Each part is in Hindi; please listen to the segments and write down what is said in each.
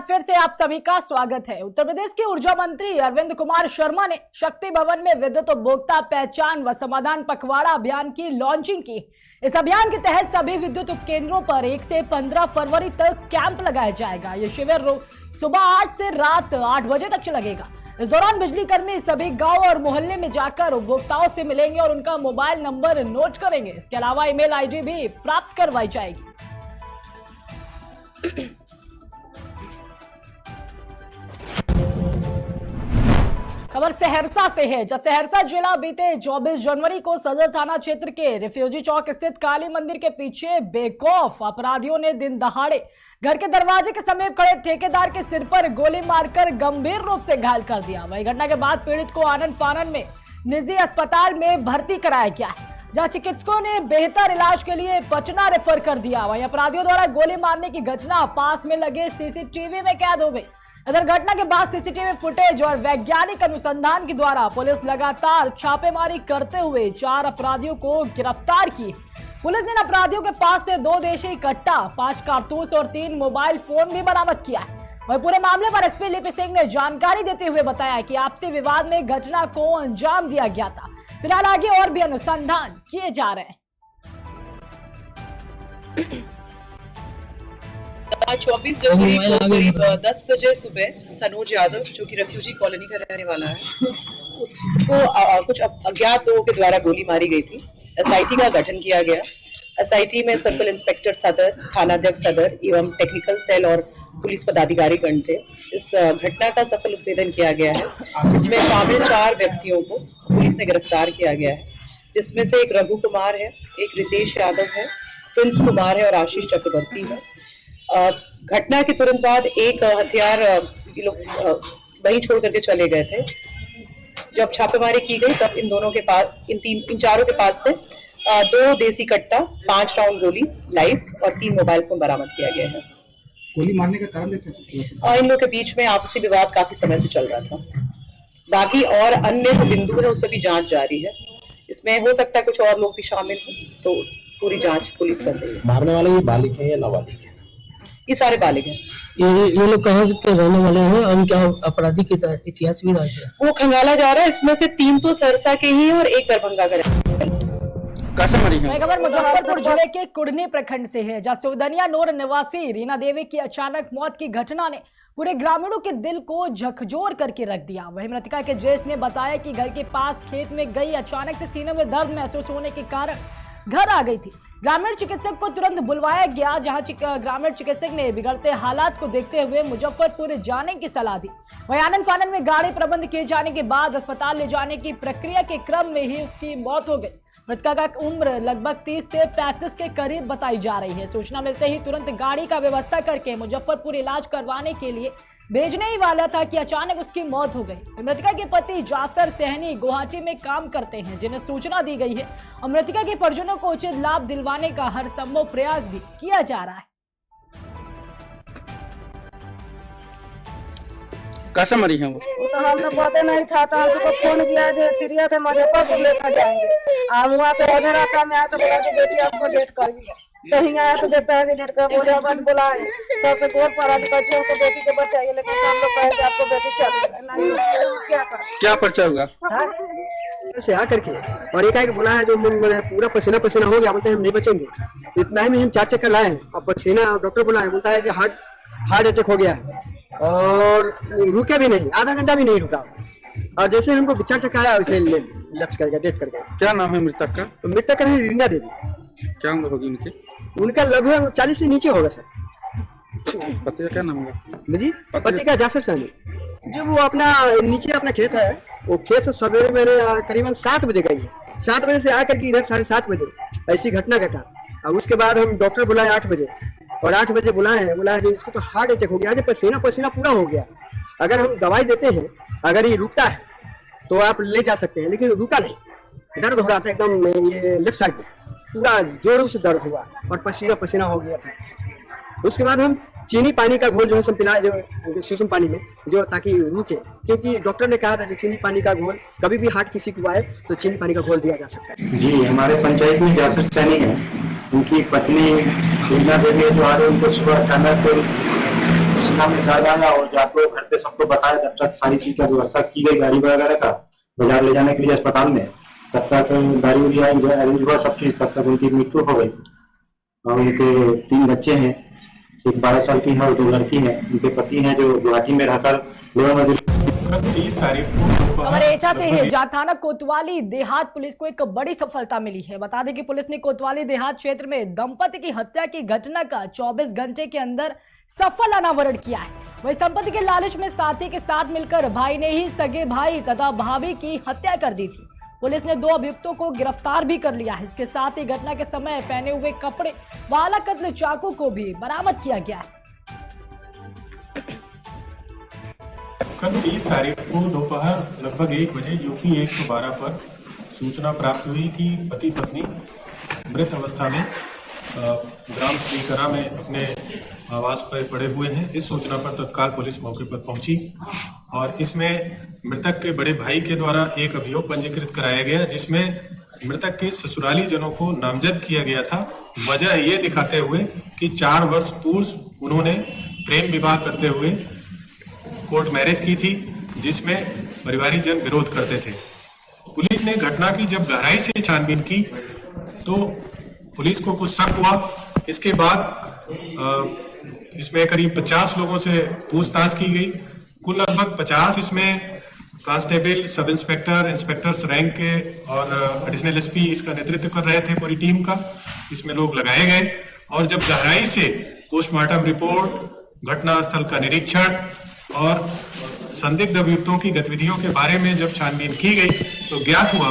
बाद फिर से आप सभी का स्वागत है। उत्तर प्रदेश के ऊर्जा मंत्री अरविंद कुमार शर्मा ने शक्ति भवन में विद्युत उपभोक्ता पहचान व समाधान पखवाड़ा अभियान की लॉन्चिंग की। इस अभियान के तहत सभी विद्युत उपकेंद्रों पर 1 से 15 फरवरी तक कैंप लगाया जाएगा। ये शिविर सुबह 8 से रात 8 बजे तक लगेगा। इस दौरान बिजली कर्मी सभी गांव और मोहल्ले में जाकर उपभोक्ताओं से मिलेंगे और उनका मोबाइल नंबर नोट करेंगे। इसके अलावा ईमेल आईडी भी प्राप्त करवाई जाएगी। खबर सहरसा से है, जहां सहरसा जिला बीते 24 जनवरी को सदर थाना क्षेत्र के रिफ्यूजी चौक स्थित काली मंदिर के पीछे बेखौफ अपराधियों ने दिन दहाड़े घर के दरवाजे के समीप खड़े ठेकेदार के सिर पर गोली मारकर गंभीर रूप से घायल कर दिया। वही घटना के बाद पीड़ित को आनंद फानन में निजी अस्पताल में भर्ती कराया गया है, जहां चिकित्सकों ने बेहतर इलाज के लिए पटना रेफर कर दिया। वहीं अपराधियों द्वारा गोली मारने की घटना पास में लगे सीसीटीवी में कैद हो गई। इधर घटना के बाद सीसीटीवी फुटेज और वैज्ञानिक अनुसंधान के द्वारा पुलिस लगातार छापेमारी करते हुए 4 अपराधियों को गिरफ्तार की। पुलिस ने अपराधियों के पास से 2 देशी कट्टा, 5 कारतूस और 3 मोबाइल फोन भी बरामद किया है। वही पूरे मामले पर एसपी लिपि सिंह ने जानकारी देते हुए बताया कि आपसी विवाद में घटना को अंजाम दिया गया था। फिलहाल आगे और भी अनुसंधान किए जा रहे हैं। 24 जनवरी को करीब 10 बजे सुबह सनोज यादव, जो कि रेफ्यूजी कॉलोनी का रहने वाला है, उसको कुछ अज्ञात लोगों के द्वारा गोली मारी गई थी। एसआईटी का गठन किया गया। एसआईटी में सर्कल इंस्पेक्टर सदर, थानाध्यक्ष सदर एवं टेक्निकल सेल और पुलिस पदाधिकारीगण थे। इस घटना का सफल उद्भेदन किया गया है। इसमें शामिल 4 व्यक्तियों को पुलिस ने गिरफ्तार किया गया है, जिसमें से एक रघु कुमार है, एक रितेश यादव है, प्रिंस कुमार है और आशीष चक्रवर्ती है। घटना के तुरंत बाद एक हथियार ये लोग वहीं छोड़ करके चले गए थे। जब छापेमारी की गई तब इन दोनों के पास, इन चारों के पास से 2 देसी कट्टा, 5 राउंड गोली लाइव और 3 मोबाइल फोन बरामद किया गया है। गोली मारने का कारण इन लोगों के बीच में आपसी विवाद काफी समय से चल रहा था। बाकी और अन्य जो बिंदु है उस पर भी जांच जारी है। इसमें हो सकता है कुछ और लोग भी शामिल हो, तो उस पूरी जांच पुलिस कर रही है। मारने वाले ये बालिग है या नाबालिग है? ये सारे बालिग हैं। ये लोग कहाँ के रहने वाले हैं और क्या अपराधी के इतिहास भी रहा है? वो खंगाला जा रहा है। इसमें से 3 तो सरसा के ही और 1 दरभंगा का है। खबर मुजफ्फरपुर जिले के कुड़नी प्रखंड से है, जहां सिवदनिया नूर निवासी रीना देवी की अचानक मौत की घटना ने पूरे ग्रामीणों के दिल को झकझोर करके रख दिया। वहीं मृतका के ज्येष्ठ ने बताया कि घर के पास खेत में गई, अचानक से सीने में दर्द महसूस होने के कारण घर आ गई थी। ग्रामीण चिकित्सक को तुरंत बुलवाया गया, जहां ग्रामीण चिकित्सक ने बिगड़ते हालात को देखते हुए मुजफ्फरपुर जाने की सलाह दी। वहीं आनंद फानन में गाड़ी प्रबंध किए जाने के बाद अस्पताल ले जाने की प्रक्रिया के क्रम में ही उसकी मौत हो गई। मृतका का उम्र लगभग 30 से 35 के करीब बताई जा रही है। सूचना मिलते ही तुरंत गाड़ी का व्यवस्था करके मुजफ्फरपुर इलाज करवाने के लिए भेजने ही वाला था कि अचानक उसकी मौत हो गई। मृतका के पति जासर सहनी गुवाहाटी में काम करते हैं, जिन्हें सूचना दी गई है और मृतका के परिजनों को उचित लाभ दिलवाने का हर संभव प्रयास भी किया जा रहा है। कैसे मरी है वो? तो हमने पता नहीं था, तो हमको फोन किया जो चिड़िया थे मुजफ्फरपुर लेकर जाएंगे। हम वहाँ से आधे रास्ता में आया तो बोला कि बेटी आपको डेट कर दिया। कहीं आया तो देखता है कि डेट कर, मुझे बाद बुलाए सबसे गोर पर आज कच्चे हमको बेटी के बच्चा है, लेकिन सब लोग कहे कि आपको बेटी चाहिए। क्या कर, क्या पर्चा होगा से आकर के और एक बोला है जो पूरा पसीना पसीना हो गया, बोलते हैं हम नहीं बचेंगे। इतना ही में हम 4 चक्कर लाए हैं और पसीना, डॉक्टर बोला है, बोलता है कि हार्ट अटैक हो गया है और रुके भी नहीं, आधा घंटा भी नहीं रुका। और जैसे हमको 4 चक्कर आया वैसे लैप्स कर गया, डेथ कर गया। क्या नाम है मृतक का? मृतक का है रीना देवी। क्या उम्र होगी उनकी? उनका लगभग 40 से नीचे होगा सर। पति का क्या नाम होगा जी? पति का जासर सहनी। जो वो अपना नीचे अपना खेत है, वो खेत से सवेरे मैंने करीबन 7 बजे गई है। 7 बजे से आकर के इधर 7:30 बजे ऐसी घटना घटा। और उसके बाद हम डॉक्टर बुलाए 8 बजे और 8 बजे बोला है जी इसको तो हार्ट अटैक हो गया है, पसीना पसीना पूरा हो गया। अगर हम दवाई देते हैं, अगर ये रुकता है तो आप ले जा सकते हैं, लेकिन रुका नहीं। दर्द हो रहा था एकदम, ये लेफ्ट साइड पे पूरा जोरों से दर्द हुआ और पसीना पसीना हो गया था। उसके बाद हम चीनी पानी का घोल जो है पिलाए, जो सुसुम पानी में, जो ताकि रुके, क्योंकि डॉक्टर ने कहा था कि चीनी पानी का घोल, कभी भी हार्ट किसी को आए तो चीनी पानी का घोल दिया जा सकता है। जी, हमारे पंचायत में जासर सहनी है, उनकी पत्नी रीना देवी द्वारा उनको सुबह थाना को शिक्षा में जाया और जाके घर पे सबको बताया, जब तक सारी चीज का व्यवस्था की गई गाड़ी वगैरह का बाजार ले जाने के लिए अस्पताल में, तब तक गाड़ी उड़ी आई, अरेंज हुआ सब चीज, तब तक उनकी मृत्यु हो गई। और उनके 3 बच्चे हैं, एक 12 साल की है और 2 लड़की है। उनके पति हैं जो गुवाहाटी में रहकर लेबर मजदूरी। 30 तारीख को खबर ये चाहते हैं जहां थाना कोतवाली देहात पुलिस को एक बड़ी सफलता मिली है। बता दें कि पुलिस ने कोतवाली देहात क्षेत्र में दंपति की हत्या की घटना का 24 घंटे के अंदर सफल अनावरण किया है। वही संपत्ति के लालच में साथी के साथ मिलकर भाई ने ही सगे भाई तथा भाभी की हत्या कर दी थी। पुलिस ने 2 अभियुक्तों को गिरफ्तार भी कर लिया है। इसके साथ ही घटना के समय पहने हुए कपड़े वाला कत्ल चाकू को भी बरामद किया गया है। कल 30 तारीख को दोपहर लगभग 1 बजे यूपी 112 पर सूचना प्राप्त हुई कि पति पत्नी मृत अवस्था में ग्राम श्रीकरा में अपने आवास पर पड़े हुए हैं। इस सूचना पर तत्काल पुलिस मौके पर पहुंची और इसमें मृतक के बड़े भाई के द्वारा एक अभियोग पंजीकृत कराया गया, जिसमें मृतक के ससुराली जनों को नामजद किया गया था, वजह ये दिखाते हुए कि 4 वर्ष पूर्व उन्होंने प्रेम विवाह करते हुए कोर्ट मैरिज की थी, जिसमें परिवारिक जन विरोध करते थे। पुलिस ने घटना की जब गहराई से छानबीन की तो पुलिस को कुछ शक हुआ। इसके बाद इसमें करीब 50 लोगों से पूछताछ की गई। कुल लगभग 50 इसमें constable, sub inspector, inspectors rank के और एडिशनल एसपी इसका नेतृत्व कर रहे थे। पूरी टीम का इसमें लोग लगाए गए और जब गहराई से पोस्टमार्टम रिपोर्ट, घटनास्थल का निरीक्षण और संदिग्ध अभियुक्तों की गतिविधियों के बारे में जब छानबीन की गई तो ज्ञात हुआ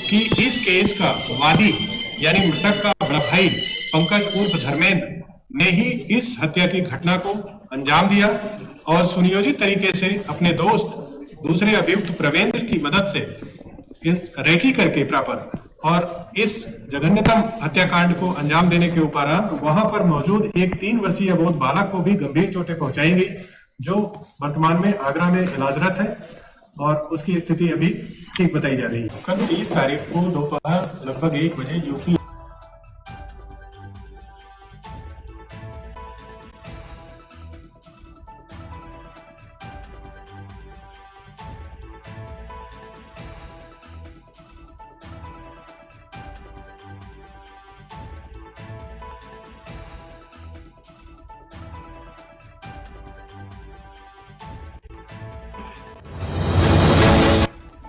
कि इस केस का वादी यानी मृतक का बड़ा भाई पंकज उर्फ धर्मेंद्र ने ही इस हत्या की घटना को अंजाम दिया और सुनियोजित तरीके से अपने दोस्त दूसरे अभियुक्त प्रवेंद्र की मदद से रेकी करके प्रॉपर और इस जघन्यतम हत्याकांड को अंजाम देने के उपरांत वहां पर मौजूद एक 3 वर्षीय अबोध बालक को भी गंभीर चोटें पहुंचाई गई, जो वर्तमान में आगरा में इलाजरत है और उसकी स्थिति अभी ठीक बताई जा रही है। कल 30 तारीख को दोपहर लगभग 1 बजे यूपी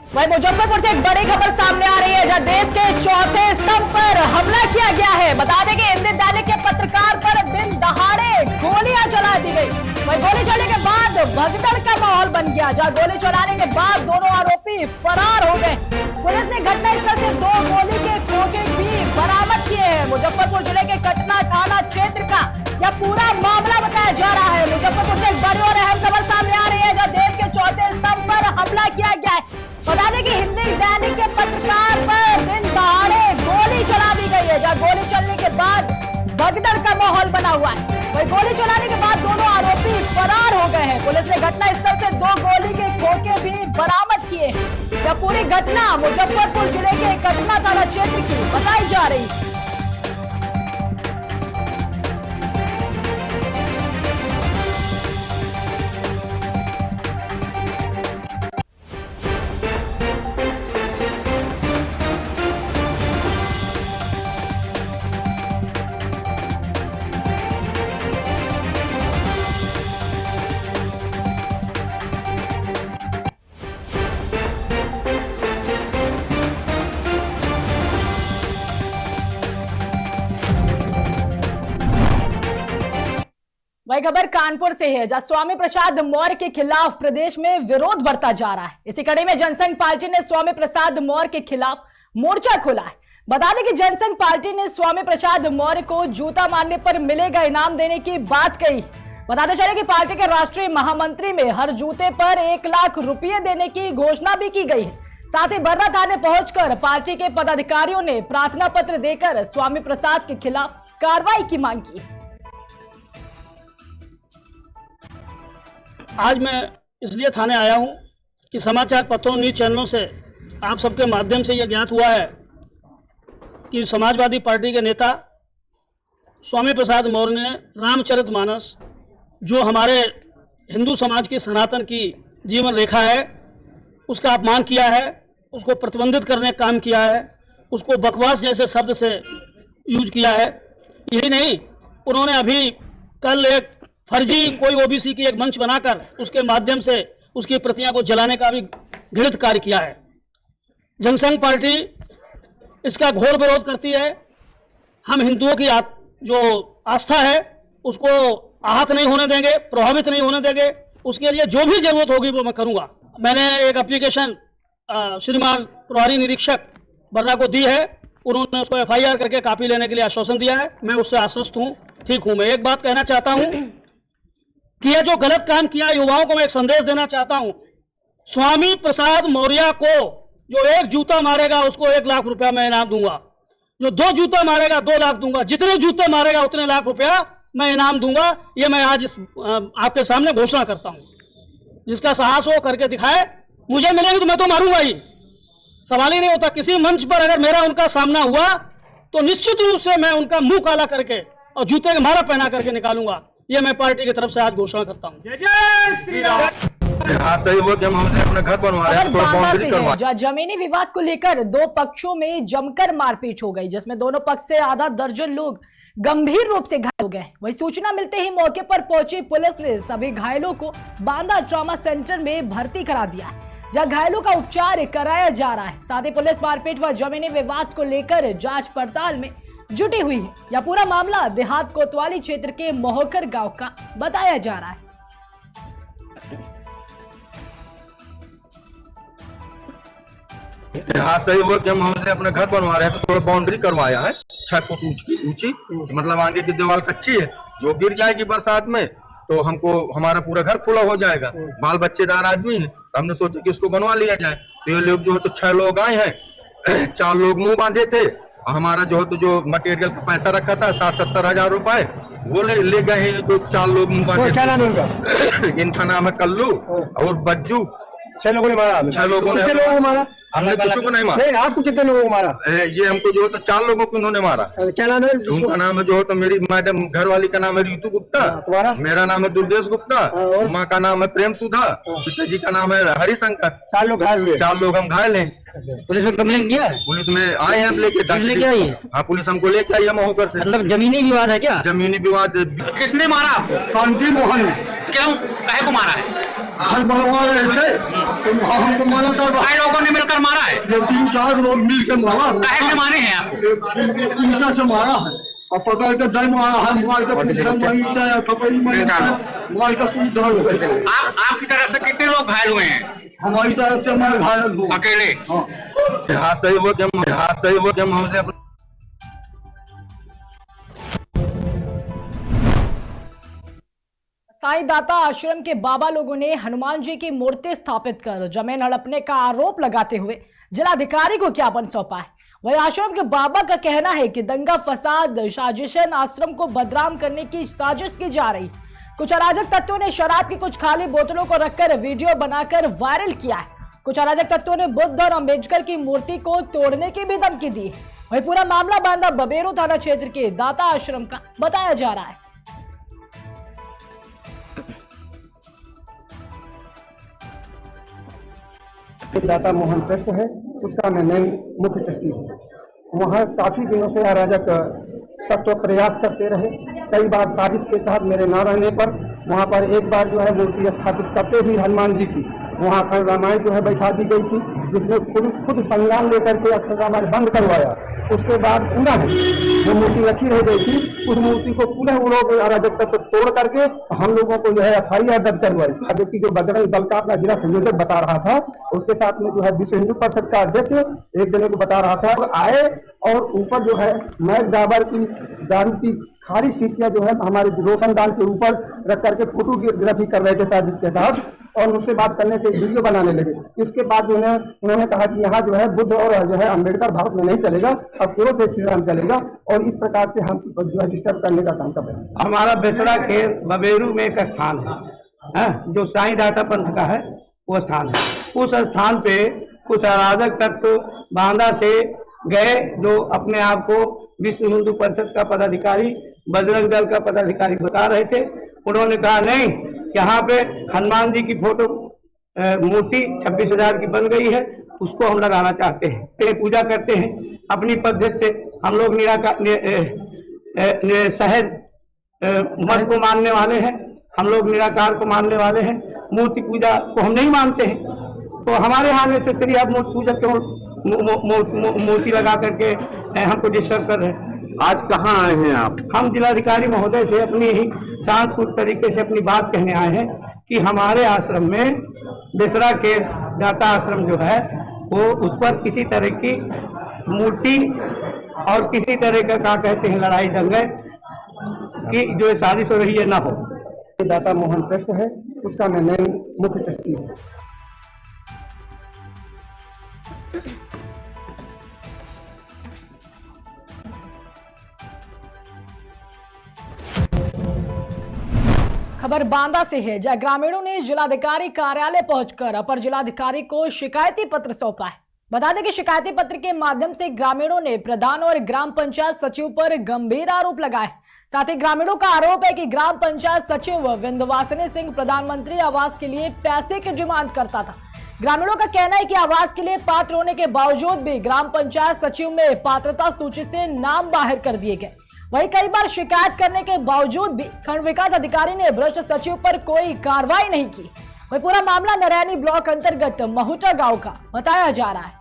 वहीं मुजफ्फरपुर से एक बड़ी खबर सामने आ रही है, जहां देश के चौथे स्तंभ पर हमला किया गया है। बता दें कि इंदिरा दैनिक के पत्रकार पर दिन दहाड़े गोलियां चला दी गई। वहीं गोली चलने के बाद भगदड़ का माहौल बन गया, जहां गोली चलाने के बाद दोनों आरोपी फरार हो गए। पुलिस ने घटनास्थल से 2 गोली के खोखे भी बरामद किए हैं। मुजफ्फरपुर जिले के कटना थाना क्षेत्र का यह पूरा मामला बताया जा रहा है। मुजफ्फरपुर से एक बड़ी और अहम खबर सामने आ रही है, जहां देश के चौथे स्तंभ पर हमला किया गया है। बता दें कि हिंदी दैनिक के पत्रकार पर दिन दहाड़े गोली चला दी गई है, जहां गोली चलने के बाद भगदड़ का माहौल बना हुआ है। वही गोली चलाने के बाद दोनों आरोपी फरार हो गए हैं। पुलिस ने घटनास्थल से 2 गोली के खोखे भी बरामद किए हैं। यह पूरी घटना मुजफ्फरपुर जिले के कटना थाना क्षेत्र की बताई जा रही है। वही खबर कानपुर से है, जहां स्वामी प्रसाद मौर्य के खिलाफ प्रदेश में विरोध बढ़ता जा रहा है। इसी कड़ी में जनसंघ पार्टी ने स्वामी प्रसाद मौर्य के खिलाफ मोर्चा खोला है। बता दें कि जनसंघ पार्टी ने स्वामी प्रसाद मौर्य को जूता मारने पर मिलेगा इनाम देने की बात कही। बताते चले कि पार्टी के राष्ट्रीय महामंत्री में हर जूते पर 1 लाख रुपये देने की घोषणा भी की गई है। साथ ही बर्रा थाने पहुंचकर पार्टी के पदाधिकारियों ने प्रार्थना पत्र देकर स्वामी प्रसाद के खिलाफ कार्रवाई की मांग की। आज मैं इसलिए थाने आया हूं कि समाचार पत्रों, न्यूज चैनलों से आप सबके माध्यम से यह ज्ञात हुआ है कि समाजवादी पार्टी के नेता स्वामी प्रसाद मौर्य ने रामचरितमानस, जो हमारे हिंदू समाज की सनातन की जीवन रेखा है उसका अपमान किया है, उसको प्रतिबंधित करने का काम किया है, उसको बकवास जैसे शब्द से यूज किया है। यही नहीं, उन्होंने अभी कल एक फर्जी कोई ओबीसी की एक मंच बनाकर उसके माध्यम से उसकी प्रतियां को जलाने का भी घृणित कार्य किया है। जनसंघ पार्टी इसका घोर विरोध करती है। हम हिंदुओं की जो आस्था है उसको आहत नहीं होने देंगे, प्रभावित नहीं होने देंगे। उसके लिए जो भी जरूरत होगी वो मैं करूंगा। मैंने एक एप्लीकेशन श्रीमान प्रभारी निरीक्षक बर्रा को दी है, उन्होंने उसको एफआईआर करके कॉपी लेने के लिए आश्वासन दिया है। मैं उससे आश्वस्त हूँ, ठीक हूँ। मैं एक बात कहना चाहता हूँ कि यह जो गलत काम किया, युवाओं को मैं एक संदेश देना चाहता हूँ। स्वामी प्रसाद मौर्य को जो एक जूता मारेगा उसको 1 लाख रुपया मैं इनाम दूंगा, जो 2 जूता मारेगा 2 लाख दूंगा, जितने जूते मारेगा उतने लाख रुपया मैं इनाम दूंगा। ये मैं आज आपके सामने घोषणा करता हूं। जिसका साहस हो करके दिखाए, मुझे मिलेंगे तो मैं तो मारूंगा ही, सवाल ही नहीं होता। किसी मंच पर अगर मेरा उनका सामना हुआ तो निश्चित रूप से मैं उनका मुंह काला करके और जूते का माला पहना करके निकालूंगा। ये मैं पार्टी की तरफ से आज घोषणा करता हूँ। जय जय श्री राम। अपना घर बनवा रहे हैं, थोड़ा बाउंड्री करवा। जमीनी विवाद को लेकर 2 पक्षों में जमकर मारपीट हो गई, जिसमें दोनों पक्ष से आधा दर्जन लोग गंभीर रूप से घायल हो गए। वही सूचना मिलते ही मौके पर पहुंची पुलिस ने सभी घायलों को बांदा ट्रॉमा सेंटर में भर्ती करा दिया है, जहां घायलों का उपचार कराया जा रहा है। साथ ही पुलिस मारपीट व जमीनी विवाद को लेकर जांच पड़ताल में जुटी हुई है। यह पूरा मामला देहात कोतवाली क्षेत्र के मोहकर गांव का बताया जा रहा है। हाथ सही हुआ कि हम अपना घर बनवा रहे हैं, तो थोड़ा बाउंड्री करवाया है 6 फुट ऊंची, मतलब आगे की दीवार कच्ची है, जो गिर जाएगी बरसात में तो हमको हमारा पूरा घर खुला हो जाएगा। बाल बच्चेदार आदमी है, हमने सोचा कि इसको बनवा लिया जाए। तो ये लोग जो है तो 6 लोग आए हैं, 4 लोग मुंह बांधे थे। हमारा जो है तो जो मटेरियल का पैसा रखा था 60-70 हजार रुपए वो ले गए हैं। जो 4 लोग मुंह बांधे, इनका नाम है कल्लू और बज्जू। 6 लोगों ने मारा। 6 लोगों ने मारा। हमने किसी को नहीं मारा। नहीं, आपको कितने लोगों को मारा? ये हमको जो है तो 4 लोगों को उन्होंने मारा। क्या नाम है? उनका नाम है जो है तो मेरी मैडम घर वाली का नाम है रितु गुप्ता, तुम्हारा? मेरा नाम है दुर्गेश गुप्ता, माँ का नाम है प्रेम सुधा, पिताजी का नाम है हरिशंकर। 4 लोग घायल हुए। 4 लोग हम घायल हैं। पुलिस में कंप्लेंट किया है? पुलिस में आए हैं, लेके आई है। हाँ, पुलिस हमको लेके आई है महोकर से। मतलब जमीनी विवाद है क्या? जमीनी विवाद। किसने मारा आपको? कांति मोहन। क्यों, काहे को मारा है? घर बनवा रहे थे तो हमको मारा था। भाई लोगों ने मिलकर मारा है? ये 3-4 लोग मिलकर मारा। काहे से मारे हैं आपको? ईटा से मारा है और पकड़ के दर मारा है, मार के मार के कुछ दर्द हो गए। आपकी तरफ से कितने लोग घायल हुए हैं? हमारी तरफ से मैं घायल हूँ अकेले। हाथ सही हुआ कि हम साईं दाता आश्रम के बाबा लोगों ने हनुमान जी की मूर्ति स्थापित कर जमीन हड़पने का आरोप लगाते हुए जिलाधिकारी को ज्ञापन सौंपा है। वही आश्रम के बाबा का कहना है कि दंगा फसाद साजिशन आश्रम को बदनाम करने की साजिश की जा रही। कुछ अराजक तत्वों ने शराब की कुछ खाली बोतलों को रखकर वीडियो बनाकर वायरल किया है। कुछ अराजक तत्वों ने बुद्ध और अम्बेडकर की मूर्ति को तोड़ने की भी धमकी दी है। वही पूरा मामला बांदा बबेरू थाना क्षेत्र के दाता आश्रम का बताया जा रहा है। दाता मोहन ट्रस्ट है, उसका मैं मुख्य ट्रस्टी हूँ। वहाँ काफी दिनों से अराजक तत्व प्रयास करते रहे। कई बार साजिश के तहत मेरे न रहने पर वहाँ पर एक बार जो है मूर्ति स्थापित करते ही हनुमान जी की वहाँ अक्षर रामायण जो है बैठा दी गई थी, जिसमें खुद संज्ञान लेकर के अक्षर रामायण बंद करवाया। उसके बाद पुनः जो मूर्ति रखी रह गई थी, उस मूर्ति को पुनः वो लोग अराजक तत्व तोड़ करके हम लोगों को जो है एफआईआर दर्ज करवाई। जबकि जो बजरंग दल का अपना जिला संयोजक बता रहा था, उसके साथ में जो है विश्व हिंदू परिषद का अध्यक्ष एक जने को बता रहा था, आए और ऊपर जो है मैक डाबर की दारू की खाली शीशियां जो है हमारे रोशनदान के ऊपर रख करके फोटोग्राफी कर रहे थे साजिश के तहत, और मुझसे बात करने से वीडियो बनाने लगे। इसके बाद जो है उन्होंने कहा कि यहाँ जो है बुद्ध और जो है अम्बेडकर भारत में नहीं चलेगा, अब केवल से श्री राम चलेगा, और इस प्रकार से हम जो है डिस्टर्ब करने का काम कर रहे हैं। हमारा बेसड़ा खेत बबेरू में एक स्थान है, जो साईं दाता पंथ का है वो स्थान है। उस स्थान पे कुछ अराजक तत्व बांदा से गए, जो अपने आप को विश्व हिंदू परिषद का पदाधिकारी, बजरंग दल का पदाधिकारी बता रहे थे। उन्होंने कहा नहीं, यहाँ पे हनुमान जी की फोटो मूर्ति 26,000 की बन गई है, उसको हम लगाना चाहते हैं। ये पूजा करते हैं अपनी पद्धति से। हम लोग सहज मत को मानने वाले हैं, हम लोग निराकार को मानने वाले हैं, मूर्ति पूजा को हम नहीं मानते हैं। तो हमारे यहाँ में से आप मूर्ति पूजा क्यों मूर्ति लगा करके हमको डिस्टर्ब कर रहे हैं। आज कहाँ आए हैं आप? हम जिलाधिकारी महोदय से अपनी ही शांतपूर्ण तरीके से अपनी बात कहने आए हैं कि हमारे आश्रम में बेसरा के दाता आश्रम जो है वो उस पर किसी तरह की मूर्ति और किसी तरह का क्या कहते हैं लड़ाई दंगे की जो साजिश हो रही है ना हो। दाता मोहन ट्रस्ट है, उसका मैं मुख्य ट्रस्टी हूँ। खबर बांदा से है, जहां ग्रामीणों ने जिलाधिकारी कार्यालय पहुंचकर अपर जिलाधिकारी को शिकायती पत्र सौंपा है। बता दें कि शिकायती पत्र के माध्यम से ग्रामीणों ने प्रधान और ग्राम पंचायत सचिव पर गंभीर आरोप लगाए। साथ ही ग्रामीणों का आरोप है कि ग्राम पंचायत सचिव विंध्यवासिनी सिंह प्रधानमंत्री आवास के लिए पैसे की डिमांड करता था। ग्रामीणों का कहना है कि आवास के लिए पात्र होने के बावजूद भी ग्राम पंचायत सचिव में पात्रता सूची से नाम बाहर कर दिए गए। वहीं कई बार शिकायत करने के बावजूद भी खंड विकास अधिकारी ने भ्रष्ट सचिव पर कोई कार्रवाई नहीं की। वही पूरा मामला नरैनी ब्लॉक अंतर्गत महुटा गांव का बताया जा रहा है।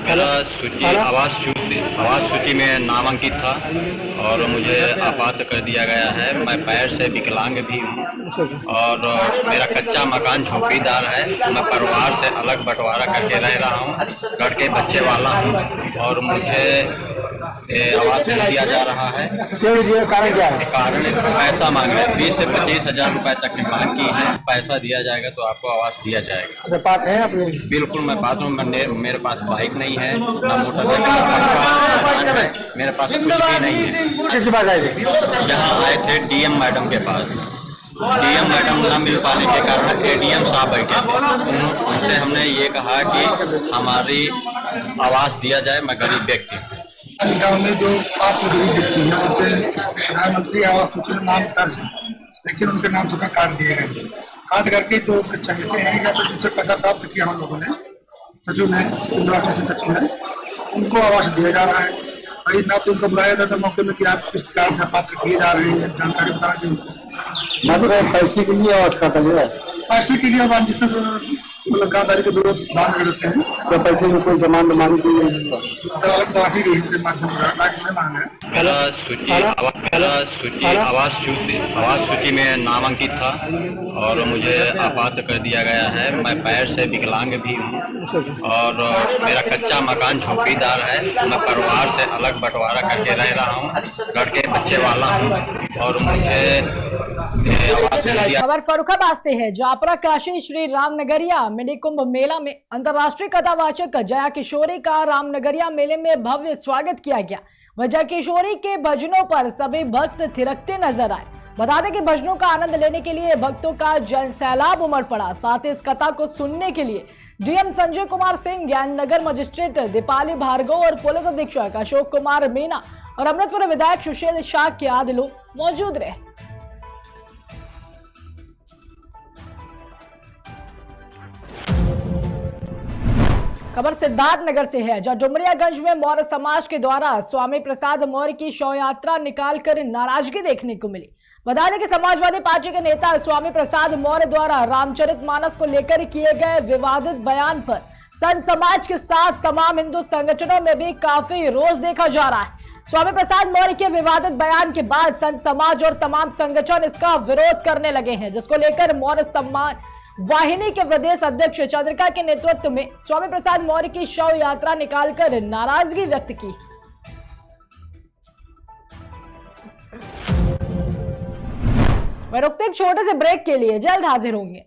आवास सूची में नामांकित था और मुझे आपात कर दिया गया है। मैं पैर से विकलांग भी हूँ और मेरा कच्चा मकान झोपड़ीदार है। मैं परिवार से अलग बंटवारा करके रह रहा हूँ, घर के बच्चे वाला हूँ और मुझे आवास नहीं दिया जा रहा है। कारण क्या है? कारण पैसा मांग रहे हैं, 20 से 25 हजार रुपए तक की मांग की है। पैसा दिया जाएगा तो आपको आवास दिया जाएगा। पास है अपने? बिल्कुल मैं पास हूँ। मेरे पास बाइक नहीं है, ना मोटरसाइकिल, मेरे पास कुछ भी नहीं है। किसके पास आए थे? यहाँ आए थे डीएम मैडम के पास। डीएम मैडम न मिल पाने के कारण एडीएम साहब बैठे थे। उनसे हमने ये कहा कि हमारी आवास दिया जाए। मैं गरीब व्यक्ति हूँ। गाँव में जो पात्र व्यक्ति हैं उनके प्रधानमंत्री आवास सूची में नाम दर्ज है, लेकिन उनके नाम से काट दिए गए थे। काट करके जो चाहते हैं या तो जिनसे पैसा प्राप्त किया हम लोगों ने, सचिव ने, सचिव ने, उनको आवास दिया जा रहा है। भाई ना तो उनको बुलाया जाता मौके में कि आप किस कारण से पात्र किए जा रहे हैं, जानकारी बताना चाहिए। मतलब पैसे के लिए आवास का था, पैसे के लिए आवास जिससे मतलब गाँवदारी के विरोध दान में रहते हैं तो पैसे में कोई डिमांड मांगी गई आवास सूची में नामांकित था और मुझे आपात कर दिया गया है। मैं पैर से विकलांग भी हूँ और मेरा कच्चा मकान झोपड़ीदार है। मैं परिवार से अलग बंटवारा करके रह रहा हूँ, घर के बच्चे वाला हूँ और मुझे खबर फर्रुखाबाद से है, जहाँ काशी श्री रामनगरिया मिनी कुंभ मेला में अंतर्राष्ट्रीय कथावाचक जया किशोरी का रामनगरिया मेले में भव्य स्वागत किया गया। जया किशोरी के भजनों पर सभी भक्त थिरकते नजर आए। बता दें कि भजनों का आनंद लेने के लिए भक्तों का जन सैलाब उमड़ पड़ा। साथ ही इस कथा को सुनने के लिए डीएम संजय कुमार सिंह, ज्ञाननगर मजिस्ट्रेट दीपाली भार्गव और पुलिस अधीक्षक अशोक कुमार मीना और अमृतपुर विधायक सुशील शाह के आदि लोग मौजूद रहे। खबर सिद्धार्थनगर से है, जहां डुमरियागंज में मौर्य समाज के द्वारा स्वामी प्रसाद मौर्य की शव यात्रा निकालकर नाराजगी देखने को मिली। बता दें कि समाजवादी पार्टी के नेता स्वामी प्रसाद मौर्य द्वारा रामचरितमानस को लेकर किए गए विवादित बयान पर संत समाज के साथ तमाम हिंदू संगठनों में भी काफी रोष देखा जा रहा है। स्वामी प्रसाद मौर्य के विवादित बयान के बाद संत समाज और तमाम संगठन इसका विरोध करने लगे हैं, जिसको लेकर मौर्य सम्मान वाहिनी के प्रदेश अध्यक्ष चंद्रिका के नेतृत्व में स्वामी प्रसाद मौर्य की शव यात्रा निकालकर नाराजगी व्यक्त की। वह रुकते एक छोटे से ब्रेक के लिए जल्द हाजिर होंगे।